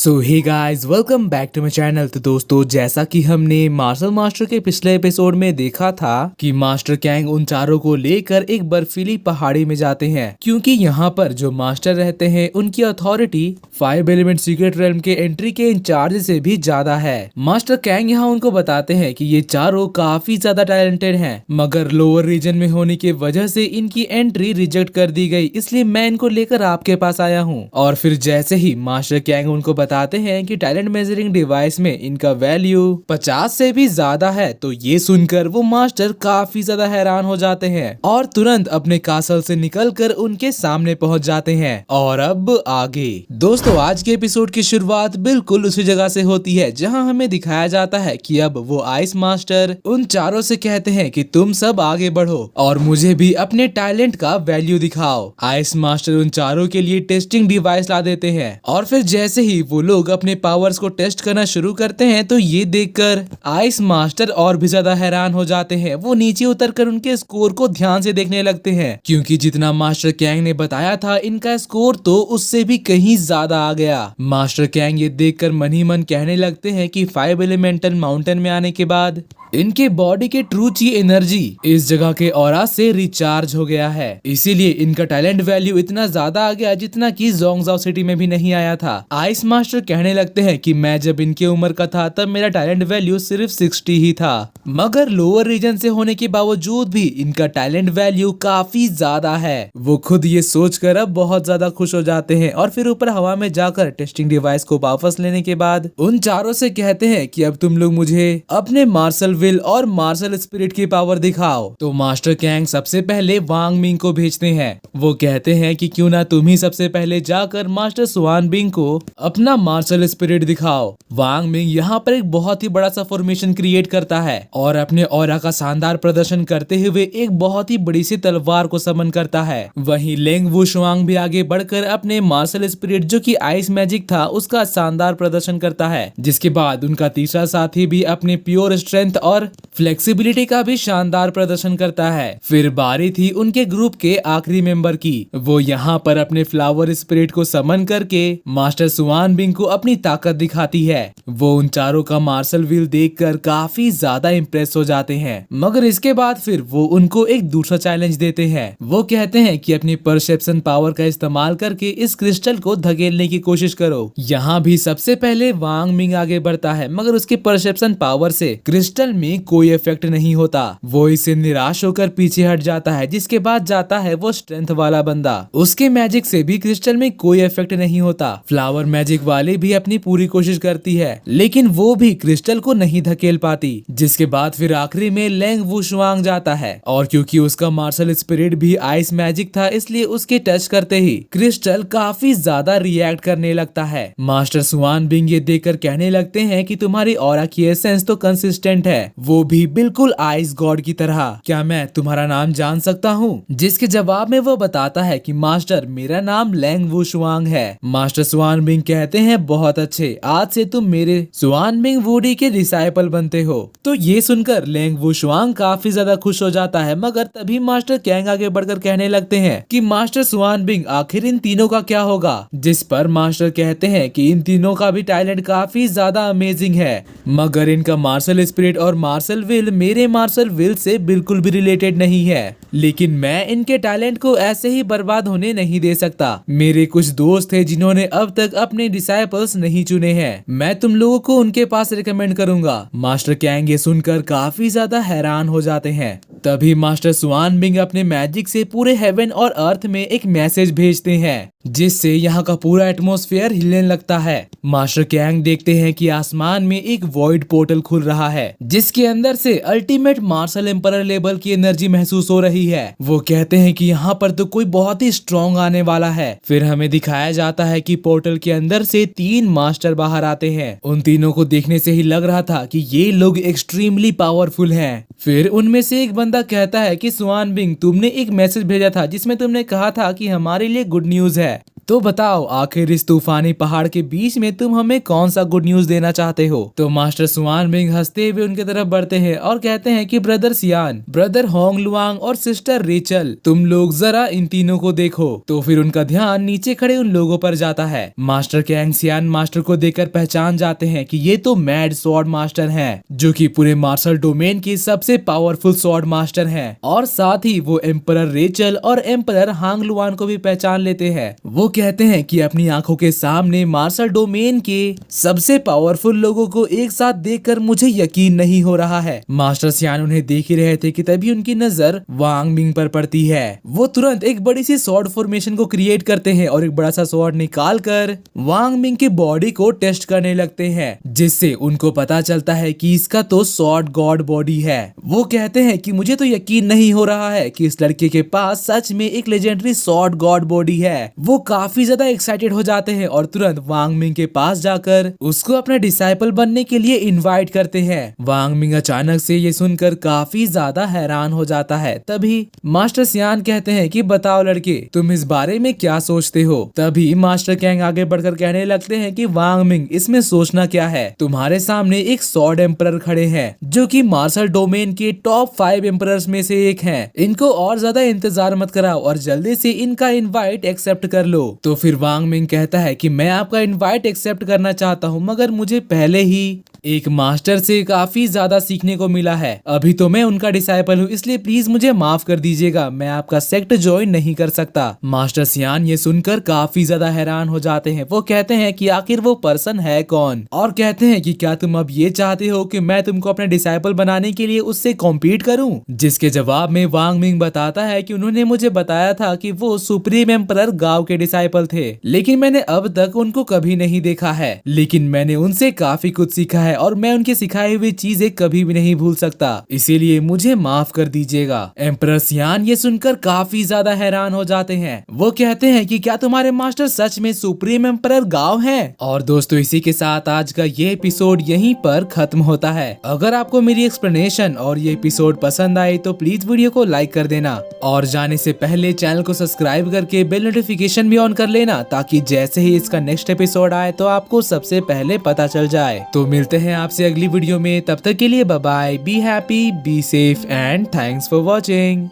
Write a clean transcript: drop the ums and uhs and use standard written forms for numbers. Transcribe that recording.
So hey guys, welcome back to my channel. तो दोस्तों, जैसा कि हमने मार्शल मास्टर के पिछले एपिसोड में देखा था कि मास्टर कैंग उन चारों को लेकर एक बर्फीली पहाड़ी में जाते हैं, क्योंकि यहाँ पर जो मास्टर रहते हैं उनकी अथॉरिटी 5 एलिमेंट सीक्रेट रेल्म के एंट्री के इंचार्ज से भी ज्यादा है। मास्टर कैंग यहाँ उनको बताते हैं कि ये चारों काफी ज्यादा टैलेंटेड हैं, मगर लोअर रीजन में होने की वजह से इनकी एंट्री रिजेक्ट कर दी गई, इसलिए मैं इनको लेकर आपके पास आया हूँ। और फिर जैसे ही मास्टर कैंग उनको बताते हैं कि टैलेंट मेजरिंग डिवाइस में इनका वैल्यू 50 से भी ज्यादा है, तो ये सुनकर वो मास्टर काफी ज्यादा हैरान हो जाते हैं और तुरंत अपने कासल से निकलकर उनके सामने पहुंच जाते हैं। और अब आगे दोस्तों, आज के एपिसोड की शुरुआत बिल्कुल उसी जगह से होती है जहां हमें दिखाया जाता है कि अब वो आइस मास्टर उन चारों से कहते हैं कि तुम सब आगे बढ़ो और मुझे भी अपने टैलेंट का वैल्यू दिखाओ। आइस मास्टर उन चारों के लिए टेस्टिंग डिवाइस ला देते हैं और फिर जैसे ही वो लोग अपने पावर्स को टेस्ट करना शुरू करते हैं तो ये देखकर आइस मास्टर और भी ज्यादा हैरान हो जाते हैं। वो नीचे उतरकर उनके स्कोर को ध्यान से देखने लगते हैं, क्योंकि जितना मास्टर कैंग ने बताया था इनका स्कोर तो उससे भी कहीं ज्यादा आ गया। मास्टर कैंग ये देखकर मन ही मन कहने लगते हैं कि 5 एलिमेंटल माउंटेन में आने के बाद इनके बॉडी के ट्रू ची एनर्जी इस जगह के ऑरा से रिचार्ज हो गया है, इसीलिए इनका टैलेंट वैल्यू इतना ज्यादा आ गया जितना कि जोंगजाओ सिटी में भी नहीं आया था। आइस मास्टर कहने लगते हैं कि मैं जब इनके उम्र का था तब मेरा टैलेंट वैल्यू सिर्फ 60 ही था, मगर लोअर रीजन से होने के बावजूद भी इनका टैलेंट वैल्यू काफी ज्यादा है। वो खुद ये सोचकर अब बहुत ज्यादा खुश हो जाते हैं और फिर ऊपर हवा में जाकर टेस्टिंग डिवाइस को वापस लेने के बाद उन चारों से कहते हैं कि अब तुम लोग मुझे अपने मार्शल विल और मार्शल स्पिरिट की पावर दिखाओ। तो मास्टर कैंग सबसे पहले वांग मिंग को भेजते हैं। वो कहते हैं कि क्यों ना तुम ही सबसे पहले जाकर मास्टर सुआन बिंग को अपना मार्शल स्पिरिट दिखाओ। वांग मिंग यहाँ पर एक बहुत ही बड़ा सा फॉर्मेशन क्रिएट करता है और अपने ऑरा का शानदार प्रदर्शन करते हुए एक बहुत ही बड़ी सी तलवार को समन करता है। वहीं लेंग वुशवांग भी आगे बढ़कर अपने मार्शल स्पिरिट जो कि आइस मैजिक था उसका शानदार प्रदर्शन करता है, जिसके बाद उनका तीसरा साथी भी अपने प्योर स्ट्रेंथ और फ्लेक्सिबिलिटी का भी शानदार प्रदर्शन करता है। फिर बारी थी उनके ग्रुप के आखिरी मेंबर की। वो यहाँ पर अपने फ्लावर स्पिरिट को समन करके मास्टर सुआन बिंग को अपनी ताकत दिखाती है। वो उन चारों का मार्शल व्हील देखकर काफी ज्यादा इम्प्रेस हो जाते हैं, मगर इसके बाद फिर वो उनको एक दूसरा चैलेंज देते हैं। वो कहते हैं कि अपनी परसेप्शन पावर का इस्तेमाल करके इस क्रिस्टल को धकेलने की कोशिश करो। यहाँ भी सबसे पहले वांग मिंग आगे बढ़ता है, मगर उसके परसेप्शन पावर से क्रिस्टल में कोई इफेक्ट नहीं होता। वो इससे निराश होकर पीछे हट जाता है, जिसके बाद जाता है वो स्ट्रेंथ वाला बंदा। उसके मैजिक से भी क्रिस्टल में कोई इफेक्ट नहीं होता। फ्लावर मैजिक वाले भी अपनी पूरी कोशिश करती है, लेकिन वो भी क्रिस्टल को नहीं धकेल पाती। जिसके बाद फिर आखिरी में लेंग वुशवांग जाता है और क्योंकि उसका मार्शल स्पिरिट भी आइस मैजिक था, इसलिए उसके टच करते ही क्रिस्टल काफी ज्यादा रिएक्ट करने लगता है। मास्टर सुआन बिंग ये देखकर कहने लगते हैं कि तुम्हारी ऑरा की एसेंस तो कंसिस्टेंट है, वो भी बिल्कुल आइस गॉड की तरह। क्या मैं तुम्हारा नाम जान सकता हूँ? जिसके जवाब में वो बताता है कि मास्टर, मेरा नाम लेंग वुशवांग है। मास्टर सुआन बिंग कहते हैं बहुत अच्छे, आज से तुम मेरे सुआन बिंग वुडी के डिसाइपल बनते हो। तो ये सुनकर लेंग वुशवांग काफी ज्यादा खुश हो जाता है, मगर तभी मास्टर कैंग आगे बढ़कर कहने लगते हैं कि मास्टर सुआन बिंग, आखिर इन तीनों का क्या होगा? जिस पर मास्टर कहते हैं कि इन तीनों का भी टैलेंट काफी ज्यादा अमेजिंग है, मगर इनका मार्शल स्पिरिट और मार्शल विल मेरे मार्शल विल से बिल्कुल भी रिलेटेड नहीं है। लेकिन मैं इनके टैलेंट को ऐसे ही बर्बाद होने नहीं दे सकता। मेरे कुछ दोस्त हैं जिन्होंने अब तक अपने डिसाइपल्स नहीं चुने हैं, मैं तुम लोगों को उनके पास रिकमेंड करूंगा। मास्टर कैंग ये सुनकर काफी ज्यादा हैरान हो जाते हैं। तभी मास्टर सुआन बिंग अपने मैजिक से पूरे हेवन और अर्थ में एक मैसेज भेजते हैं, जिससे यहाँ का पूरा एटमॉस्फेयर हिलने लगता है। मास्टर कैंग देखते हैं कि आसमान में एक वॉइड पोर्टल खुल रहा है, जिसके अंदर से अल्टीमेट मार्शल एम्परर लेवल की एनर्जी महसूस हो रही है। वो कहते हैं कि यहाँ पर तो कोई बहुत ही स्ट्रॉन्ग आने वाला है। फिर हमें दिखाया जाता है कि पोर्टल के अंदर से 3 मास्टर बाहर आते हैं। उन तीनों को देखने से ही लग रहा था कि ये लोग एक्सट्रीमली पावरफुल हैं। फिर उनमें से एक बंदा कहता है कि सुआन बिंग, तुमने एक मैसेज भेजा था जिसमें तुमने कहा था कि हमारे लिए गुड न्यूज है। तो बताओ आखिर इस तूफानी पहाड़ के बीच में तुम हमें कौन सा गुड न्यूज देना चाहते हो। तो मास्टर सुआन मिंग हंसते हुए उनके तरफ बढ़ते हैं और कहते हैं कि ब्रदर सियान, ब्रदर होंग लुआंग और सिस्टर रेचल, तुम लोग जरा इन तीनों को देखो। तो फिर उनका ध्यान नीचे खड़े उन लोगों पर जाता है। मास्टर कैंग सियान मास्टर को देखकर पहचान जाते हैं कि ये तो मैड स्वॉर्ड मास्टर हैं, जो कि पूरे मार्शल डोमेन के सबसे पावरफुल स्वॉर्ड मास्टर हैं। और साथ ही वो एम्परर रेचल और एम्परर हांग लुआन को भी पहचान लेते हैं। वो कहते हैं कि अपनी आंखों के सामने मार्शल डोमेन के सबसे पावरफुल लोगों को एक साथ देखकर मुझे यकीन नहीं हो रहा है। मास्टर सियान उन्हें देख ही रहे थे कि तभी उनकी नजर वांग मिंग पर पड़ती है। वो तुरंत एक बड़ी सी स्वॉर्ड फॉर्मेशन को क्रिएट करते हैं और एक बड़ा सा स्वॉर्ड निकाल कर वांग मिंग की बॉडी को टेस्ट करने लगते हैं, जिससे उनको पता चलता है कि इसका तो स्वॉर्ड गॉड बॉडी है। वो कहते हैं कि मुझे तो यकीन नहीं हो रहा है कि इस लड़के के पास सच में एक लेजेंडरी स्वॉर्ड गॉड बॉडी है। वो काफी ज्यादा एक्साइटेड हो जाते हैं और तुरंत वांग मिंग के पास जाकर उसको अपना डिसाइपल बनने के लिए इनवाइट करते हैं। वांग मिंग अचानक से ये सुनकर काफी ज्यादा हैरान हो जाता है। तभी मास्टर सियान कहते हैं कि बताओ लड़के, तुम इस बारे में क्या सोचते हो। तभी मास्टर कैंग आगे बढ़कर कहने लगते हैं कि वांग मिंग, इसमें सोचना क्या है, तुम्हारे सामने एक स्वॉर्ड एम्परर खड़े हैं जो कि मार्शल डोमेन के टॉप 5 एम्परर्स में से एक हैं। इनको और ज्यादा इंतजार मत कराओ और जल्दी से इनका इनवाइट एक्सेप्ट कर लो। तो फिर वांग मिंग कहता है कि मैं आपका इनवाइट एक्सेप्ट करना चाहता हूँ, मगर मुझे पहले ही एक मास्टर से काफी ज्यादा सीखने को मिला है। अभी तो मैं उनका डिसाइपल हूँ, इसलिए प्लीज मुझे माफ कर दीजिएगा, मैं आपका सेक्ट ज्वाइन नहीं कर सकता। मास्टर सियान ये सुनकर काफी ज्यादा हैरान हो जाते हैं। वो कहते हैं कि आखिर वो पर्सन है कौन, और कहते हैं कि क्या तुम अब ये चाहते हो कि मैं तुमको अपने डिसाइपल बनाने के लिए उससे कॉम्पीट करूं। जिसके जवाब में वांग मिंग बताता है कि उन्होंने मुझे बताया था कि वो सुप्रीम एम्परर गाओ के डिसाइपल थे, लेकिन मैंने अब तक उनको कभी नहीं देखा है। लेकिन मैंने उनसे काफी कुछ सीखा है और मैं उनके सिखाई हुई चीजें कभी भी नहीं भूल सकता, इसीलिए मुझे माफ कर दीजिएगा। एम्परर सियान ये सुनकर काफी ज्यादा हैरान हो जाते हैं। वो कहते हैं कि क्या तुम्हारे मास्टर सच में सुप्रीम एम्परर गाओ हैं। और दोस्तों, इसी के साथ आज का ये एपिसोड यहीं पर खत्म होता है। अगर आपको मेरी एक्सप्लेनेशन और ये एपिसोड पसंद आए तो प्लीज वीडियो को लाइक कर देना और जाने से पहले चैनल को सब्सक्राइब करके बेल नोटिफिकेशन भी ऑन कर लेना, ताकि जैसे ही इसका नेक्स्ट एपिसोड आए तो आपको सबसे पहले पता चल जाए। तो मिलते हैं आपसे अगली वीडियो में, तब तक के लिए bye bye, be happy, be safe and thanks for watching.